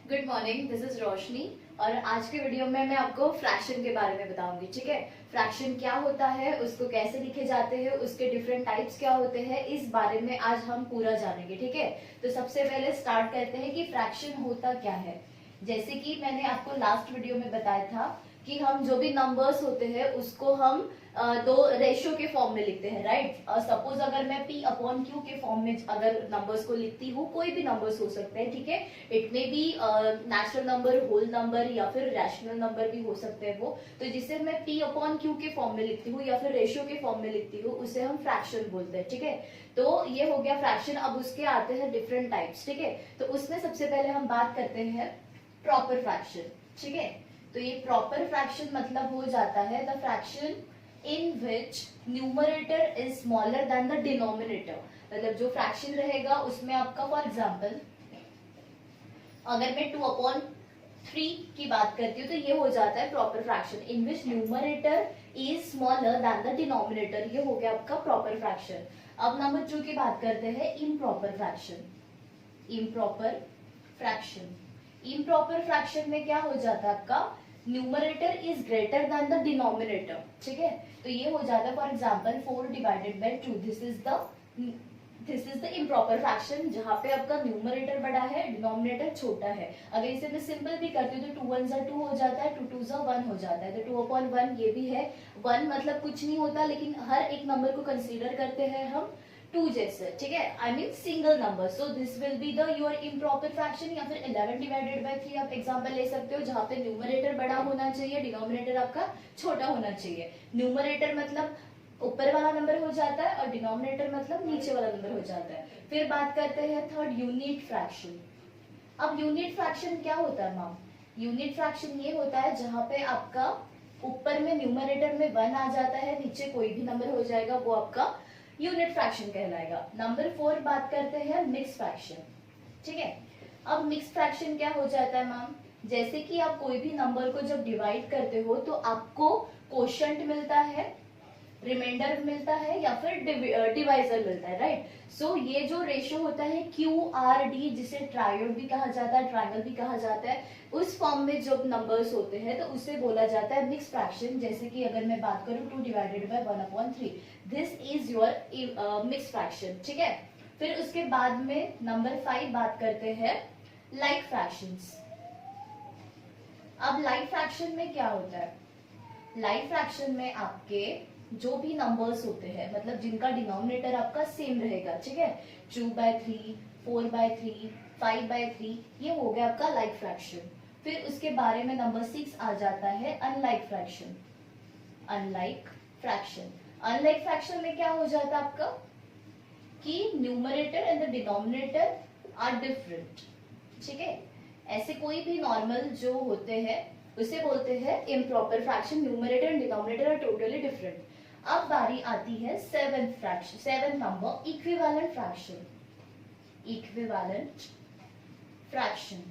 Good morning, this is रोशनी। और आज के वीडियो में मैं आपको फ्रैक्शन के बारे में बताऊंगी। ठीक है, फ्रैक्शन क्या होता है, उसको कैसे लिखे जाते हैं, उसके डिफरेंट टाइप्स क्या होते हैं, इस बारे में आज हम पूरा जानेंगे। ठीक है, तो सबसे पहले स्टार्ट करते हैं कि फ्रैक्शन होता क्या है। जैसे कि मैंने आपको लास्ट वीडियो में बताया था कि हम जो भी नंबर्स होते हैं उसको हम दो रेशियो के फॉर्म में लिखते हैं, राइट। सपोज अगर मैं P अपॉन Q के फॉर्म में अगर नंबर्स को लिखती हूँ, कोई भी नंबर्स हो सकते हैं, ठीक है। It may be natural number, whole number या फिर रैशनल नंबर भी हो सकते हैं वो। तो जिसे मैं P अपॉन Q के फॉर्म में लिखती हूँ या फिर रेशियो के फॉर्म में लिखती हूँ, उसे हम फ्रैक्शन बोलते हैं। ठीक है, तो ये हो गया फ्रैक्शन। अब उसके आते हैं डिफरेंट टाइप्स। ठीक है, तो उसमें सबसे पहले हम बात करते हैं प्रॉपर फ्रैक्शन। ठीक है, तो ये प्रॉपर फ्रैक्शन मतलब हो जाता है the fraction in which numerator is smaller than the denominator. मतलब जो फ्रैक्शन रहेगा उसमें आपका, फॉर एग्जाम्पल अगर मैं 2/3 की बात करती हूँ तो ये हो जाता है proper fraction in which numerator is smaller than the denominator. ये हो गया आपका प्रॉपर फ्रैक्शन। अब नंबर 2 की बात करते हैं improper fraction. Improper fraction, improper fraction में क्या हो जाता है आपका, numerator is greater than the denominator. ठीक है, तो ये हो जाता है for example 4 divided by 2। This is the improper fraction जहां पे आपका न्यूमरेटर बड़ा है, डिनोमिनेटर छोटा है। अगर इसे मैं सिंपल भी करती हूँ तो 2 1 2 हो जाता है, 2 2 1 हो जाता है। तो 2/1 ये भी है। 1 मतलब कुछ नहीं होता, लेकिन हर एक नंबर को कंसीडर करते हैं हम 2 जैसे। ठीक है, I mean single number. So this will be the your improper fraction. या फिर 11 डिवाइडेड बाय 3 आप एग्जांपल ले सकते हो, जहां पे न्यूमरेटर बड़ा होना चाहिए, डिनोमिनेटर आपका छोटा होना चाहिए। न्यूमरेटर मतलब ऊपर वाला नंबर हो जाता है और डिनोमिनेटर मतलब नीचे वाला नंबर हो जाता है। फिर बात करते हैं थर्ड, यूनिट फ्रैक्शन। अब यूनिट फ्रैक्शन क्या होता है मैम? यूनिट फ्रैक्शन ये होता है जहां पे आपका ऊपर में न्यूमरेटर में 1 आ जाता है, नीचे कोई भी नंबर हो जाएगा, वो आपका यूनिट फ्रैक्शन कहलाएगा। नंबर 4 बात करते हैं मिक्स फ्रैक्शन। ठीक है, अब मिक्स फ्रैक्शन क्या हो जाता है मैम? जैसे कि आप कोई भी नंबर को जब डिवाइड करते हो तो आपको कोशंट मिलता है, रिमाइंडर मिलता है या फिर डिवाइजर मिलता है, राइट। सो ये जो रेशियो होता है QRD, जिसे ट्रायोड भी कहा जाता है, ट्रायंगल भी कहा जाता है, उस फॉर्म में जब नंबर्स होते हैं तो उसे बोला जाता है मिक्स फ्रैक्शन। जैसे कि अगर मैं बात करूं 2 divided bye 1/3, this is your mix fraction. ठीक है, फिर उसके बाद में नंबर 5 बात करते हैं लाइक फ्रैक्शंस। अब लाइक फ्रैक्शन में क्या होता है? लाइक फ्रैक्शन में आपके जो भी नंबर्स होते हैं, मतलब जिनका डिनोमिनेटर आपका सेम रहेगा, ठीक है, 2/3, 4/3, 5/3, ये हो गया आपका लाइक फ्रैक्शन। फिर उसके बारे में नंबर 6 आ जाता है unlike fraction. Unlike fraction, unlike fraction में क्या हो जाता है आपका कि numerator and the denominator are different. ठीक है, ऐसे कोई भी नॉर्मल जो होते हैं उसे बोलते हैं improper fraction. Numerator and denominator are totally different. अब बारी आती है seventh fraction, seventh number, equivalent fraction. Equivalent fraction,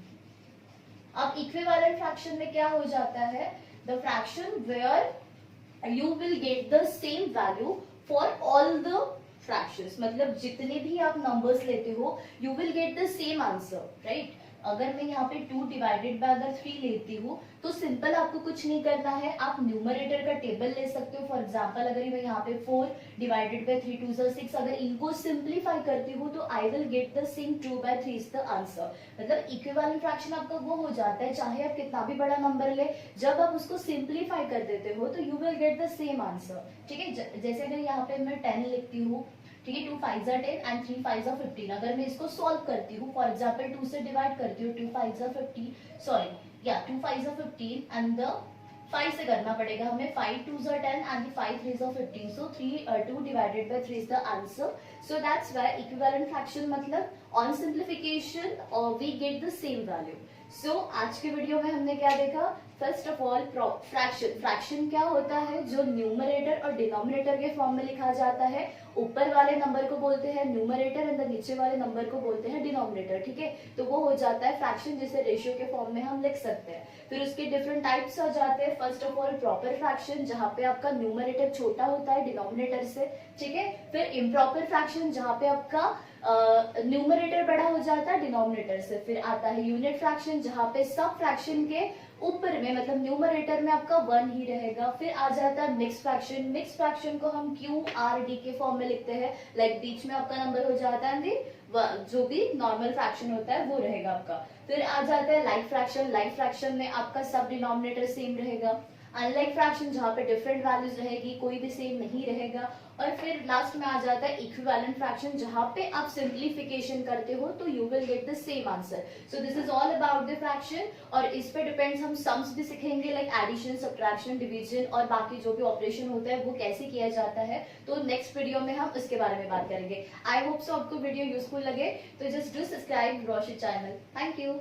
अब इक्विवेलेंट फ्रैक्शन में क्या हो जाता है? The fraction where you will get the same value for all the fractions. मतलब जितने भी आप नंबर्स लेते हो, you will get the same answer, right. अगर मैं यहाँ पे 2 डिवाइडेड बाय अगर 3 लेती हूँ तो सिंपल आपको कुछ नहीं करना है, आप न्यूमरेटर का टेबल ले सकते हो। फॉर एग्जांपल अगर मैं यहाँ पे 4 डिवाइडेड बाय 3 2 6, अगर इनको सिंप्लीफाई करती हूँ तो I will get the same 2/3 is the answer. मतलब इक्विवेलेंट फ्रैक्शन आपका वो हो जाता है, चाहे आप कितना भी बड़ा नंबर ले, जब आप उसको सिंप्लीफाई कर देते हो तो you will get the same answer. ठीक है, जैसे अगर यहाँ पे मैं 10 लिखती हूँ, ठीक है, 2 5 10 एंड 3 5 15, अगर मैं इसको सॉल्व करती हूँ, फॉर एग्जांपल 2 से डिवाइड करती हूँ, 2 5 15, सॉरी या 2 5 15 एंड द 5 से करना पड़ेगा हमें, 5 2 10 and 5 3 15, so 2 divided by 3 is the answer. So that's why equivalent fraction मतलब on simplification we get the same value. So आज के वीडियो में हमने क्या देखा? First of all fraction. Fraction क्या होता है? जो न्यूमरेटर और डिनोमिनेटर के फॉर्म में लिखा जाता है। ऊपर वाले नंबर को बोलते हैं न्यूमरेटर एंड नीचे वाले नंबर को बोलते हैं डिनोमिनेटर। ठीक है, तो वो हो जाता है फ्रैक्शन, जिसे रेशियो के फॉर्म में हम लिख सकते हैं। फिर उसके डिफरेंट टाइप्स आ जाते हैं। First of all proper fraction, जहां पे आपका न्यूमरेटर छोटा होता है डिनोमिनेटर से। ठीक है। फिर इम्प्रॉपर फ्रैक्शन जहाँ पे आपका न्यूमरेटर बड़ा हो जाता है डिनोमिनेटर से। फिर आता है यूनिट फ्रैक्शन जहाँ पे सब फ्रैक्शन के ऊपर में मतलब न्यूमरेटर में आपका 1 ही रहेगा। फिर आ जाता है मिक्स फ्रैक्शन। मिक्स फ्रैक्शन को हम क्यू आर डी के फॉर्म में लिखते हैं, लाइक बीच में आपका नंबर हो जाता है जो भी नॉर्मल फ्रैक्शन होता है वो रहेगा आपका। फिर आ जाता है लाइक फ्रैक्शन। लाइक फ्रैक्शन में आपका सब डिनोमिनेटर सेम रहेगा। अनलाइक फ्रैक्शन जहाँ पे डिफरेंट वैल्यूज रहेगी, कोई भी सेम नहीं रहेगा। और फिर लास्ट में आ जाता है इक्विवेलेंट फ्रैक्शन जहाँ पे आप सिंप्लीफिकेशन करते हो तो you will get the same answer. So this is all about the fraction. और इस पे डिपेंड्स हम सम्स भी सीखेंगे, लाइक एडिशन, सब्ट्रैक्शन, डिवीजन और बाकी जो भी ऑपरेशन होता है वो कैसे किया जाता है। तो नेक्स्ट वीडियो में हम उसके बारे में बात करेंगे। आई होप सो आपको वीडियो यूजफुल लगे, तो just do subscribe Roshi channel. Thank you.